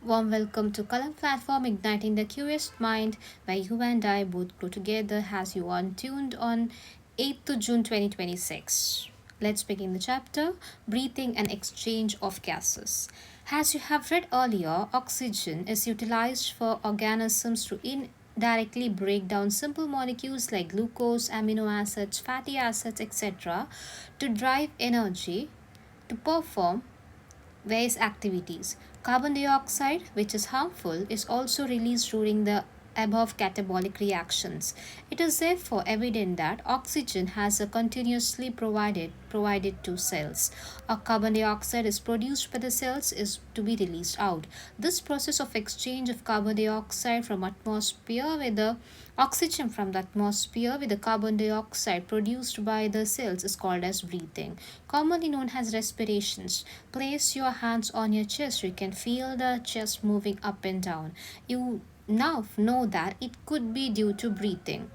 Warm welcome to Kalam Platform Igniting the Curious Mind, where you and I both grow together as you are tuned on 8th June 2026. Let's begin the chapter Breathing and Exchange of Gases. As you have read earlier, oxygen is utilized for organisms to indirectly break down simple molecules like glucose, amino acids, fatty acids, etc., to drive energy to perform various activities. Carbon dioxide, which is harmful, is also released during the above catabolic reactions. It is therefore evident that oxygen has a continuously provided to cells. A carbon dioxide is produced by the cells is to be released out. This process of exchange of carbon dioxide from atmosphere with the oxygen from the atmosphere with the carbon dioxide produced by the cells is called as breathing, commonly known as respirations. Place your hands on your chest. You can feel the chest moving up and down. You now know that it could be due to breathing.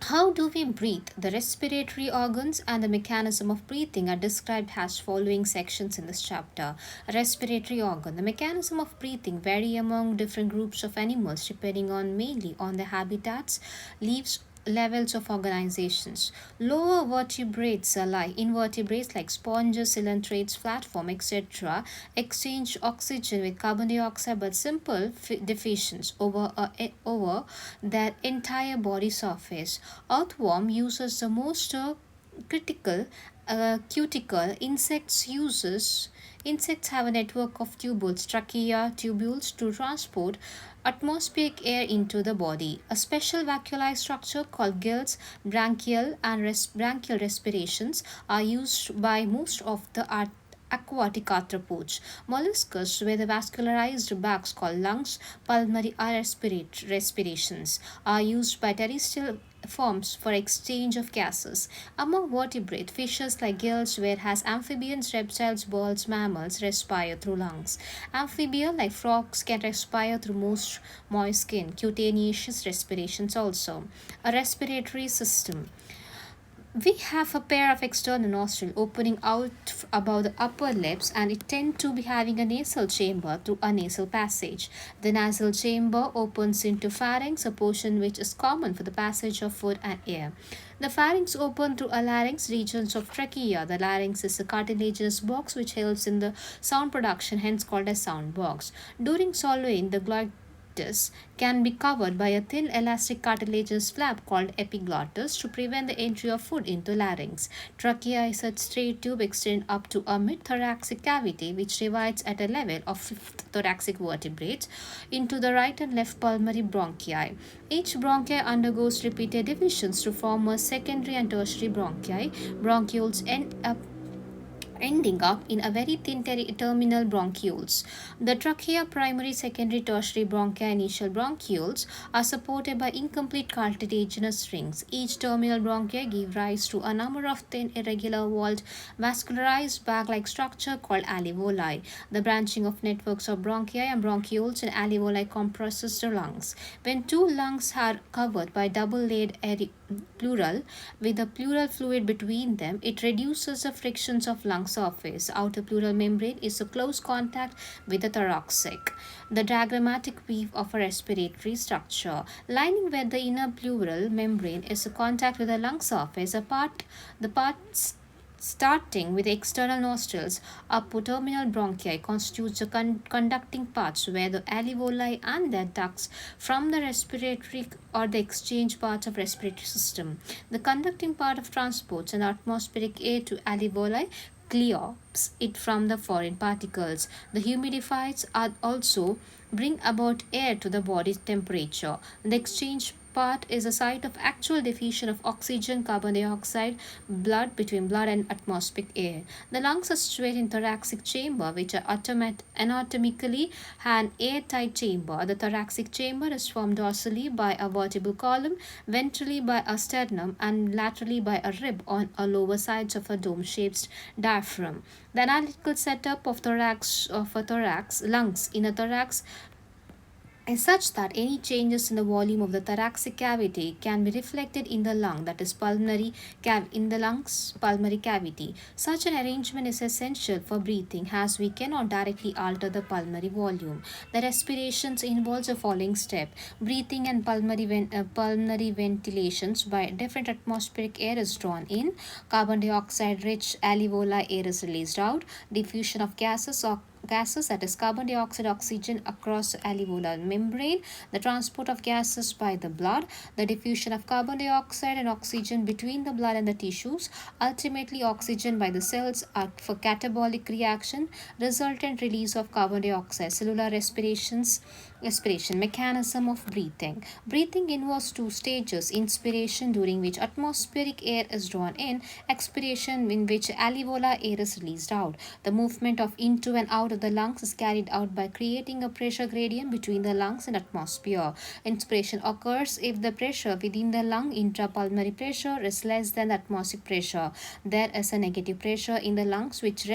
How do we breathe? The respiratory organs and the mechanism of breathing are described as following sections in this chapter. Respiratory organ. The mechanism of breathing vary among different groups of animals depending on mainly on the habitats, leaves, levels of organizations. Lower vertebrates like invertebrates like sponges, coelacanths, flatform, etc. exchange oxygen with carbon dioxide but simple diffusions over their entire body surface. Earthworm uses the most critical cuticle. Insects have a network of tubules, trachea tubules, to transport atmospheric air into the body. A special vacuolar structure called gills, branchial and branchial respirations are used by most of the aquatic arthropods. Molluscs with vascularized backs called lungs, pulmonary respirations are used by terrestrial forms for exchange of gases. Among vertebrate fishes like gills, whereas amphibians, reptiles, birds, mammals respire through lungs. Amphibia like frogs can respire through moist skin, cutaneous respirations also. A respiratory system. We have a pair of external nostrils opening out above the upper lips, and it tends to be having a nasal chamber through a nasal passage. The nasal chamber opens into pharynx, a portion which is common for the passage of food and air. The pharynx opens through a larynx, regions of trachea. The larynx is a cartilaginous box which helps in the sound production, hence called a sound box. During swallowing, the glottis can be covered by a thin elastic cartilaginous flap called epiglottis to prevent the entry of food into larynx. Trachea is a straight tube extending up to a mid-thoracic cavity which divides at a level of fifth thoracic vertebrates into the right and left pulmonary bronchi. Each bronchi undergoes repeated divisions to form a secondary and tertiary bronchi. Bronchioles ending up in a very thin terminal bronchioles. The trachea, primary, secondary, tertiary bronchi, initial bronchioles are supported by incomplete cartilaginous rings. Each terminal bronchi give rise to a number of thin, irregular walled, vascularized bag-like structure called alveoli. The branching of networks of bronchi and bronchioles and alveoli compresses the lungs. When two lungs are covered by double-layered pleural with a pleural fluid between them, it reduces the frictions of lung surface. Outer pleural membrane is a close contact with the thoracic. The diagrammatic weave of a respiratory structure. Lining where the inner pleural membrane is a contact with the lung surface, the parts starting with the external nostrils, upper terminal bronchi constitutes the conducting parts where the alveoli and their ducts from the respiratory or the exchange parts of respiratory system. The conducting part of transports and atmospheric air to alveoli clears it from the foreign particles. The humidifiers are also bring about air to the body's temperature. The exchange part is a site of actual diffusion of oxygen, carbon dioxide, blood between blood and atmospheric air. The lungs are situated in thoracic chamber, which are anatomically an airtight chamber. The thoracic chamber is formed dorsally by a vertebral column, ventrally by a sternum, and laterally by a rib on a lower sides of a dome-shaped diaphragm. The analytical setup of a thorax lungs in a thorax is such that any changes in the volume of the thoracic cavity can be reflected in the lung, that is in the lungs pulmonary cavity. Such an arrangement is essential for breathing as we cannot directly alter the pulmonary volume. The respirations involves the following step: breathing and pulmonary ventilations. By different atmospheric air is drawn in, carbon dioxide rich alveolar air is released out, diffusion of gases, that is carbon dioxide, oxygen across the alveolar membrane, the transport of gases by the blood, the diffusion of carbon dioxide and oxygen between the blood and the tissues, ultimately oxygen by the cells for catabolic reaction, resultant release of carbon dioxide. Cellular respiration mechanism of breathing. Breathing involves two stages: inspiration, during which atmospheric air is drawn in; expiration, in which alveolar air is released out. The movement of into and out of the lungs is carried out by creating a pressure gradient between the lungs and atmosphere. Inspiration occurs if the pressure within the lung intrapulmonary pressure is less than the atmospheric pressure. There is a negative pressure in the lungs which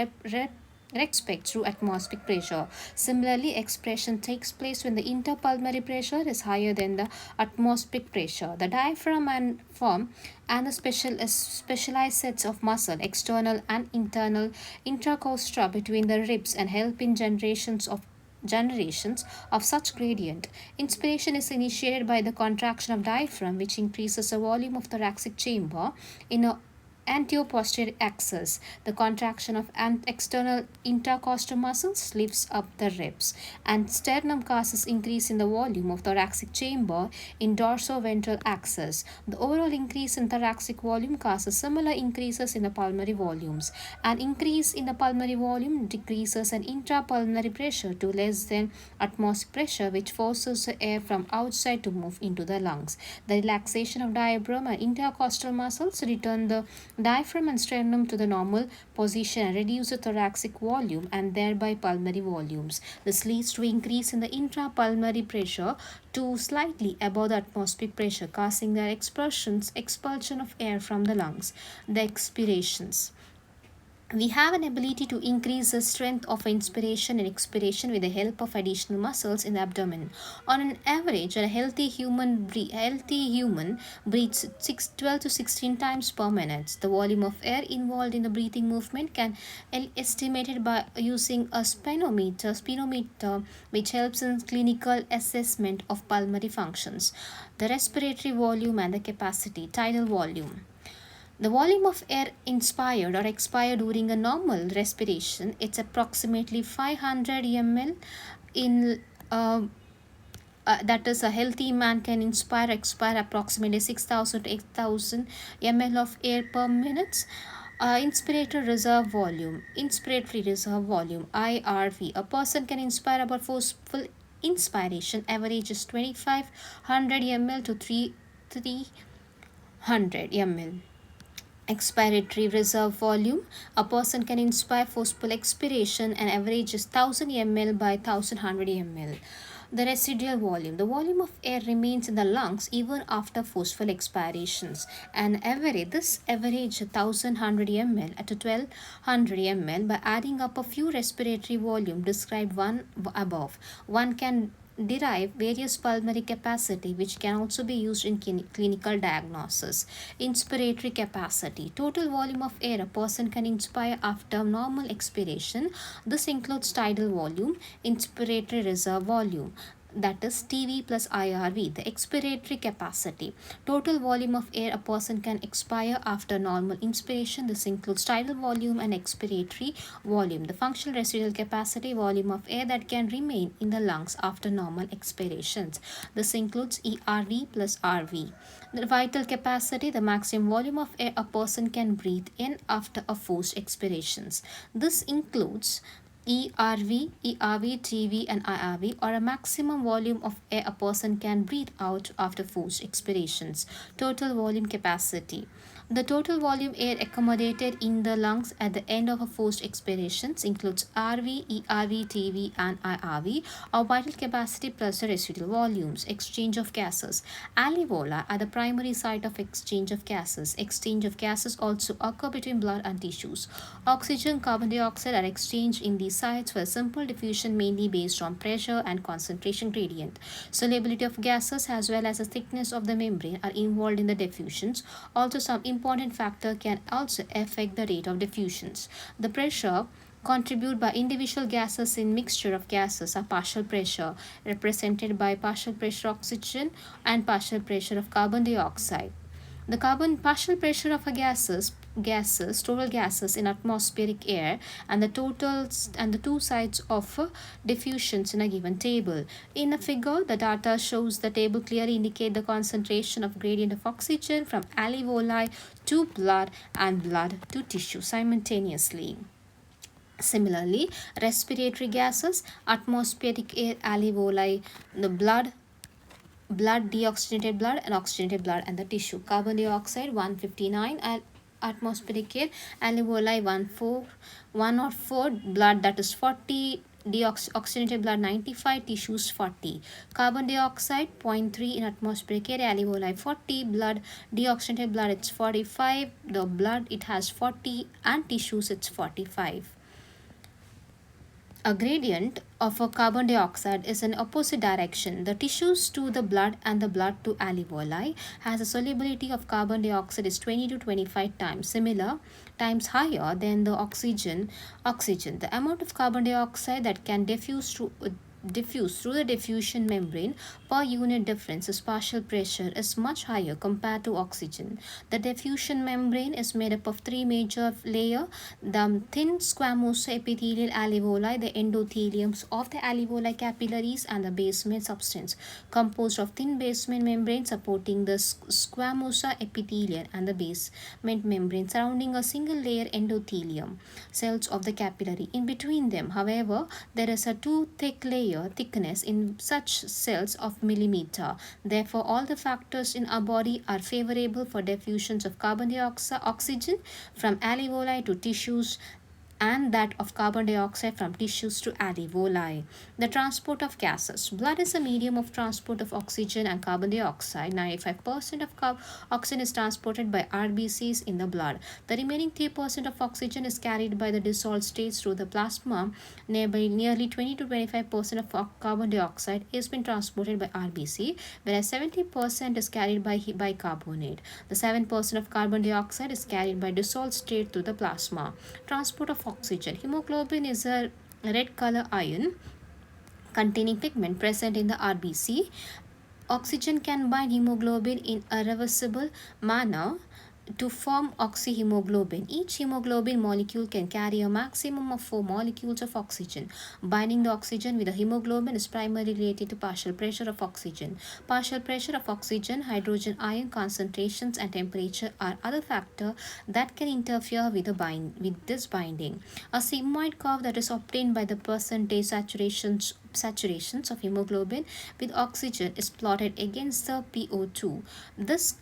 respect through atmospheric pressure. Similarly, expression takes place when the interpulmonary pressure is higher than the atmospheric pressure. The diaphragm and form and the specialized sets of muscle, external and internal intercostra between the ribs, and help in generations of such gradient. Inspiration is initiated by the contraction of diaphragm, which increases the volume of thoracic chamber in a anteroposterior axis. The contraction of external intercostal muscles lifts up the ribs, and sternum causes increase in the volume of thoracic chamber in dorsoventral axis. The overall increase in thoracic volume causes similar increases in the pulmonary volumes. An increase in the pulmonary volume decreases an intrapulmonary pressure to less than atmospheric pressure, which forces the air from outside to move into the lungs. The relaxation of diaphragm and intercostal muscles return the diaphragm and sternum to the normal position and reduce the thoracic volume and thereby pulmonary volumes. This leads to increase in the intrapulmonary pressure to slightly above the atmospheric pressure, causing the expulsion of air from the lungs. The expirations. We have an ability to increase the strength of inspiration and expiration with the help of additional muscles in the abdomen. On an average, a healthy human breathes 12 to 16 times per minute. The volume of air involved in the breathing movement can be estimated by using a speedometer, which helps in clinical assessment of pulmonary functions. The respiratory volume and the capacity. Tidal volume. The volume of air inspired or expired during a normal respiration, it's approximately 500 ml in that is, a healthy man can expire approximately 6,000 to 8,000 ml of air per minute. Inspiratory reserve volume, IRV. A person can inspire about forceful inspiration average is 2,500 ml to 300 ml. Expiratory reserve volume. A person can inspire forceful expiration and average is 1000 ml by 1100 ml. The residual volume. The volume of air remains in the lungs even after forceful expirations. This average 1100 ml at 1200 ml by adding up a few respiratory volume described one above. One can derive various pulmonary capacity which can also be used in clinical diagnosis. Inspiratory capacity. Total volume of air a person can inspire after normal expiration. This includes tidal volume, inspiratory reserve volume, that is TV plus IRV. The expiratory capacity. Total volume of air a person can expire after normal inspiration. This includes tidal volume and expiratory volume. The functional residual capacity, volume of air that can remain in the lungs after normal expirations. This includes ERV plus RV. The vital capacity, the maximum volume of air a person can breathe in after a forced expirations. This includes ERV, TV, and IRV, or a maximum volume of air a person can breathe out after forced expirations. Total volume capacity. The total volume air accommodated in the lungs at the end of a forced expiration includes RV, ERV, TV, and IRV, or vital capacity plus the residual volumes. Exchange of gases. Alveoli are the primary site of exchange of gases. Exchange of gases also occur between blood and tissues. Oxygen, carbon dioxide are exchanged in these sites for simple diffusion mainly based on pressure and concentration gradient. Solubility of gases as well as the thickness of the membrane are involved in the diffusions. Also, some important factor can also affect the rate of diffusions. The pressure contributed by individual gases in mixture of gases are partial pressure, represented by partial pressure oxygen and partial pressure of carbon dioxide. The carbon partial pressure of a total gases in atmospheric air, and the totals and the two sides of diffusions in a given table. In a figure, the data shows the table clearly indicate the concentration of gradient of oxygen from alveoli to blood and blood to tissue simultaneously. Similarly, respiratory gases, atmospheric air, alveoli, the deoxygenated blood and oxygenated blood and the tissue. Carbon dioxide 159 and atmospheric air, alveoli 104, blood that is 40, oxygenated blood 95, tissues 40. Carbon dioxide 0.3 in atmospheric air, alveoli 40, blood deoxygenated blood it's 45, the blood it has 40 and tissues it's 45. A gradient of a carbon dioxide is in opposite direction. The tissues to the blood and the blood to alveoli has a solubility of carbon dioxide is 20 to 25 times similar times higher than the oxygen. The amount of carbon dioxide that can diffuse through the diffusion membrane per unit difference is partial pressure is much higher compared to oxygen. The diffusion membrane is made up of three major layers: the thin squamous epithelial alveoli, the endotheliums of the alveoli capillaries, and the basement substance composed of thin basement membrane supporting the squamous epithelium and the basement membrane surrounding a single layer endothelium cells of the capillary. In between them, however, there is a too thick layer thickness in such cells of millimeter. Therefore, all the factors in our body are favorable for diffusions of carbon dioxide oxygen from alveoli to tissues and that of carbon dioxide from tissues to alveoli. The transport of gases. Blood is a medium of transport of oxygen and carbon dioxide. 95% of oxygen is transported by RBCs in the blood. The remaining 3% of oxygen is carried by the dissolved states through the plasma. Nearly 20 to 25% of carbon dioxide is been transported by RBC, whereas 70% is carried by bicarbonate. The 7% of carbon dioxide is carried by dissolved state through the plasma. Transport of oxygen. Hemoglobin is a red color ion containing pigment present in the RBC. Oxygen can bind hemoglobin in a reversible manner to form oxyhemoglobin. Each hemoglobin molecule can carry a maximum of 4 molecules of oxygen. Binding the oxygen with the hemoglobin is primarily related to partial pressure of oxygen. Partial pressure of oxygen, hydrogen ion concentrations and temperature are other factors that can interfere with this binding. A sigmoid curve that is obtained by the percentage saturations of hemoglobin with oxygen is plotted against the PO2. This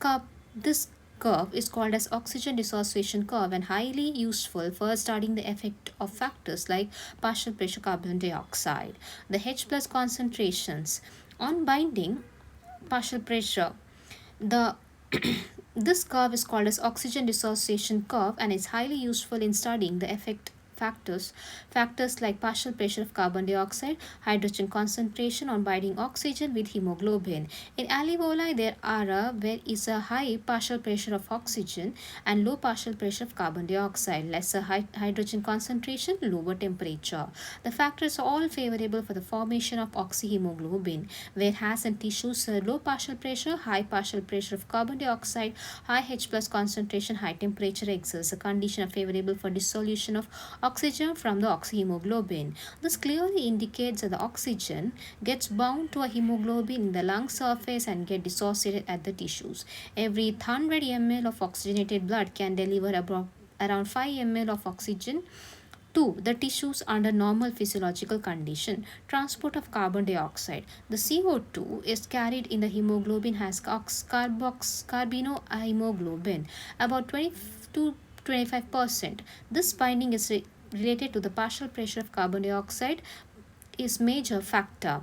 curve is called as oxygen dissociation curve and highly useful for studying the effect of factors like partial pressure carbon dioxide. The H plus concentrations on binding partial pressure. The this curve is called as oxygen dissociation curve and is highly useful in studying the effect factors like partial pressure of carbon dioxide, hydrogen concentration on binding oxygen with hemoglobin. In alveoli, there is a high partial pressure of oxygen and low partial pressure of carbon dioxide, lesser hydrogen concentration, lower temperature. The factors are all favorable for the formation of oxyhemoglobin, whereas in tissues, low partial pressure, high partial pressure of carbon dioxide, high H plus concentration, high temperature exerts a condition favorable for dissolution of oxygen from the oxyhemoglobin. This clearly indicates that the oxygen gets bound to a hemoglobin in the lung surface and get dissociated at the tissues. Every 100 ml of oxygenated blood can deliver around 5 ml of oxygen 2. The tissues under normal physiological condition. Transport of carbon dioxide. The CO2 is carried in the hemoglobin has carbinohemoglobin, about 20 to 25%. This binding is related to the partial pressure of carbon dioxide is major factor.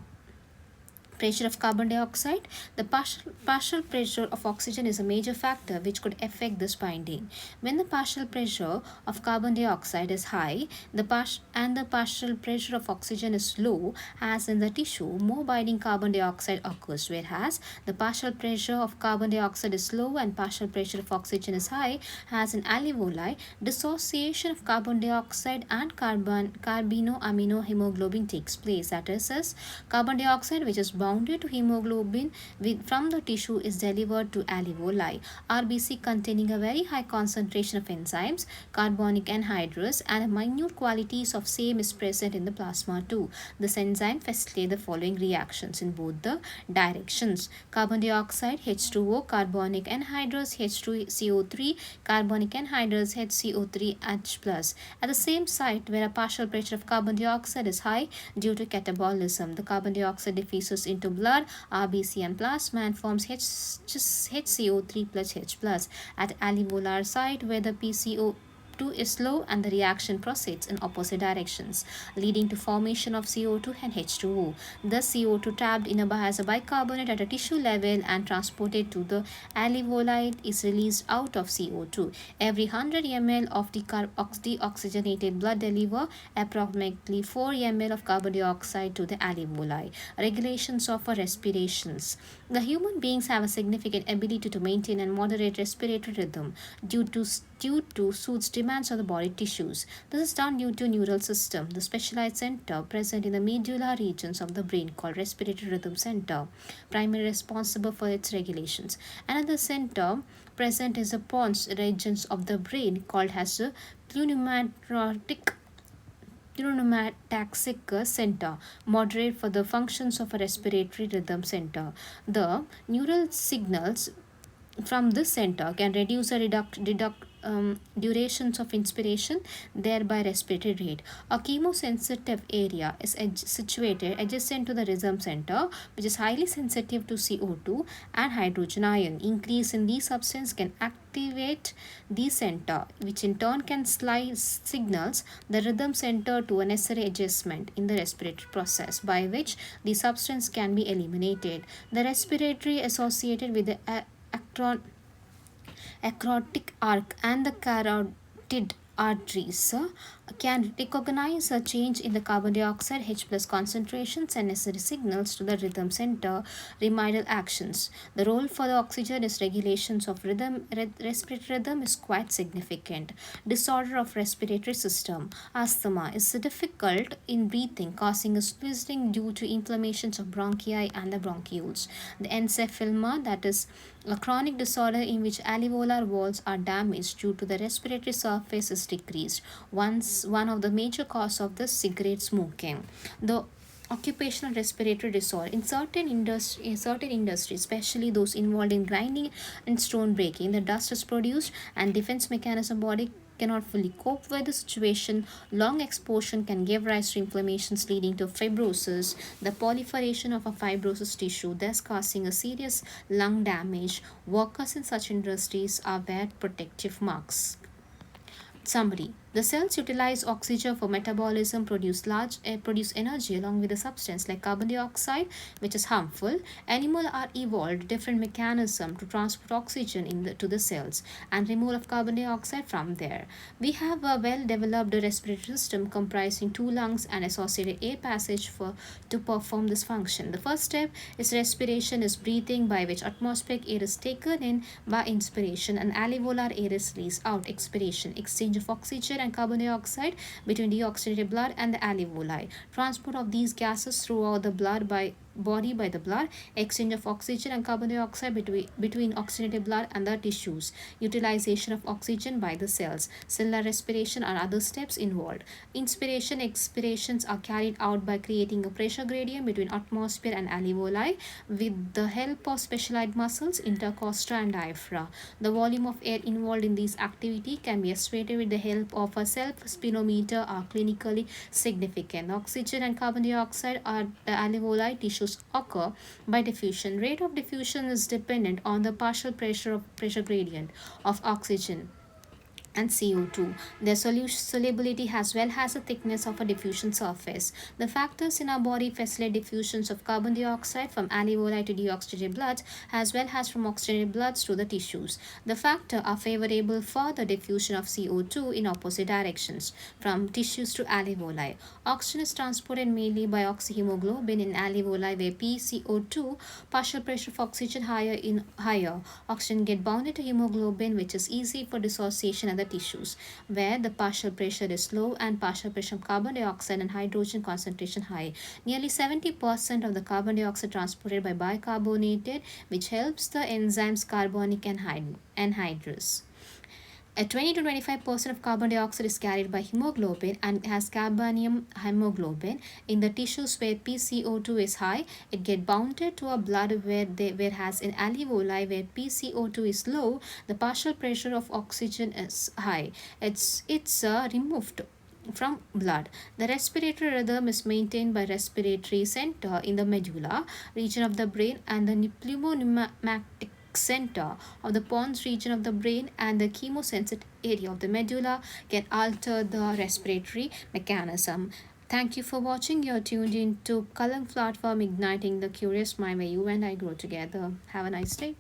Pressure of carbon dioxide. The partial pressure of oxygen is a major factor which could affect this binding. When the partial pressure of carbon dioxide is high, the partial pressure of oxygen is low, as in the tissue, more binding carbon dioxide occurs, whereas the partial pressure of carbon dioxide is low and partial pressure of oxygen is high, as in alveoli, dissociation of carbon dioxide and carbinoaminohemoglobin takes place. That is, as carbon dioxide, which is bounded to hemoglobin from the tissue, is delivered to alveoli. RBC containing a very high concentration of enzymes, carbonic anhydrous, and minute quantities of same is present in the plasma too. This enzyme facilitates the following reactions in both the directions. Carbon dioxide H2O, carbonic anhydrous H2CO3, carbonic anhydrous HCO3H+. At the same site where a partial pressure of carbon dioxide is high due to catabolism, the carbon dioxide diffuses into blood, RBC and plasma and forms HCO3 plus H plus. At alveolar site where the PCO2 is low and the reaction proceeds in opposite directions, leading to formation of CO2 and H2O. Thus, CO2 trapped in as a bicarbonate at a tissue level and transported to the alveoli is released out of CO2. Every 100 ml of deoxygenated blood deliver approximately 4 ml of carbon dioxide to the alveoli. Regulations of respirations. The human beings have a significant ability to maintain and moderate respiratory rhythm due to suits demands of the body tissues. This is done due to neural system, the specialized center present in the medulla regions of the brain called respiratory rhythm center, primarily responsible for its regulations. Another center present is the pons regions of the brain called as the pneumataxic center, moderate for the functions of a respiratory rhythm center. The neural signals from this center can reduce the durations of inspiration, thereby respiratory rate. A chemosensitive area is situated adjacent to the rhythm center, which is highly sensitive to CO2 and hydrogen ion. Increase in these substances can activate the center, which in turn can signals the rhythm center to a necessary adjustment in the respiratory process, by which the substance can be eliminated. The respiratory associated with the acrotic arc and the carotid arteries can recognize a change in the carbon dioxide H plus concentrations and necessary signals to the rhythm center remedial actions. The role for the oxygen is regulations of respiratory rhythm is quite significant. Disorder of respiratory system. Asthma is difficult in breathing, causing a squeezing due to inflammations of bronchi and the bronchioles. The encephalma, that is a chronic disorder in which alveolar walls are damaged due to the respiratory surface is decreased. One of the major causes of the cigarette smoking. The occupational respiratory disorder in certain industries, especially those involved in grinding and stone breaking, the dust is produced and defense mechanism body cannot fully cope with the situation. Long exposure can give rise to inflammations leading to fibrosis, the proliferation of a fibrous tissue, thus causing a serious lung damage. Workers in such industries are wear protective masks. Summary. The cells utilize oxygen for metabolism, produce energy along with a substance like carbon dioxide, which is harmful. Animals are evolved different mechanism to transport oxygen to the cells and removal of carbon dioxide from there. We have a well-developed respiratory system comprising 2 lungs and associated air passage to perform this function. The first step is respiration, is breathing, by which atmospheric air is taken in by inspiration and alveolar air is released out, expiration, exchange of oxygen and carbon dioxide between deoxygenated blood and the alveoli. Transport of these gases throughout the blood by body by the blood, exchange of oxygen and carbon dioxide between oxygenated blood and the tissues, utilization of oxygen by the cells, cellular respiration and other steps involved. Inspiration expirations are carried out by creating a pressure gradient between atmosphere and alveoli with the help of specialized muscles, intercosta and diaphragm. The volume of air involved in this activity can be estimated with the help of a self-spirometer are clinically significant. Oxygen and carbon dioxide are the alveoli tissues occur by diffusion. Rate of diffusion is dependent on the partial pressure gradient of oxygen and CO2. Their solubility as well as the thickness of a diffusion surface. The factors in our body facilitate diffusions of carbon dioxide from alveoli to deoxygenated blood as well as from oxygenated blood to the tissues. The factors are favorable for the diffusion of CO2 in opposite directions from tissues to alveoli. Oxygen is transported mainly by oxyhemoglobin in alveoli where PCO2 partial pressure of oxygen higher. Oxygen get bounded to hemoglobin which is easy for dissociation at the tissues where the partial pressure is low and partial pressure of carbon dioxide and hydrogen concentration high. Nearly 70% of the carbon dioxide transported by bicarbonated which helps the enzymes carbonic anhydrous. 20 to 25% of carbon dioxide is carried by hemoglobin and has carbonium hemoglobin. In the tissues where PCO2 is high, it gets bounded to a blood whereas in alveoli where PCO2 is low, the partial pressure of oxygen is high. It's removed from blood. The respiratory rhythm is maintained by respiratory center in the medulla region of the brain and the pneumocystic center of the pons region of the brain and the chemosensitive area of the medulla can alter the respiratory mechanism. Thank you for watching. You're tuned into Kalam platform igniting the curious mind where you and I grow together. Have a nice day.